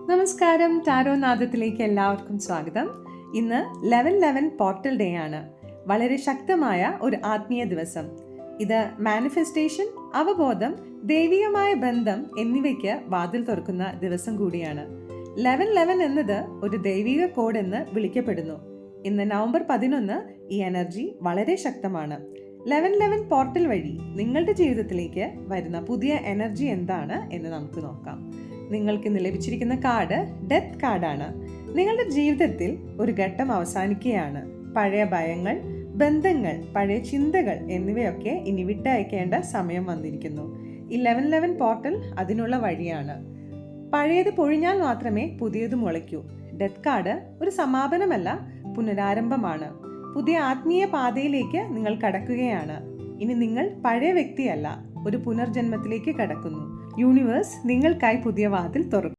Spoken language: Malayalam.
നമസ്കാരം, ടാരോ നാദത്തിലേക്ക് എല്ലാവർക്കും സ്വാഗതം. ഇന്ന് 11/11 പോർട്ടൽ ഡേ ആണ്. വളരെ ശക്തമായ ഒരു ആത്മീയ ദിവസം. ഇത് മാനിഫെസ്റ്റേഷൻ, അവബോധം, ദൈവികമായ ബന്ധം എന്നിവയ്ക്ക് വാതിൽ തുറക്കുന്ന ദിവസം കൂടിയാണ്. 11/11 എന്നത് ഒരു ദൈവിക കോഡ് എന്ന് വിളിക്കപ്പെടുന്നു. ഇന്ന് നവംബർ 11 ഈ എനർജി വളരെ ശക്തമാണ്. 11/11 പോർട്ടൽ വഴി നിങ്ങളുടെ ജീവിതത്തിലേക്ക് വരുന്ന പുതിയ എനർജി എന്താണ് എന്ന് നമുക്ക് നോക്കാം. നിങ്ങൾക്ക് ഇന്ന് ലഭിച്ചിരിക്കുന്ന കാർഡ് ഡെത്ത് കാർഡാണ്. നിങ്ങളുടെ ജീവിതത്തിൽ ഒരു ഘട്ടം അവസാനിക്കുകയാണ്. പഴയ ഭയങ്ങൾ, ബന്ധങ്ങൾ, പഴയ ചിന്തകൾ എന്നിവയൊക്കെ ഇനി വിട്ടയക്കേണ്ട സമയം വന്നിരിക്കുന്നു. ഈ 11/11 പോർട്ടൽ അതിനുള്ള വഴിയാണ്. പഴയത് പൊഴിഞ്ഞാൽ മാത്രമേ പുതിയത് മുളയ്ക്കൂ. ഡെത്ത് കാർഡ് ഒരു സമാപനമല്ല, പുനരാരംഭമാണ്. പുതിയ ആത്മീയ പാതയിലേക്ക് നിങ്ങൾ കടക്കുകയാണ്. ഇനി നിങ്ങൾ പഴയ വ്യക്തിയല്ല, ഒരു പുനർജന്മത്തിലേക്ക് കടക്കുന്നു. യൂണിവേഴ്സ് നിങ്ങൾക്കായി പുതിയ വാതിൽ തുറക്കും.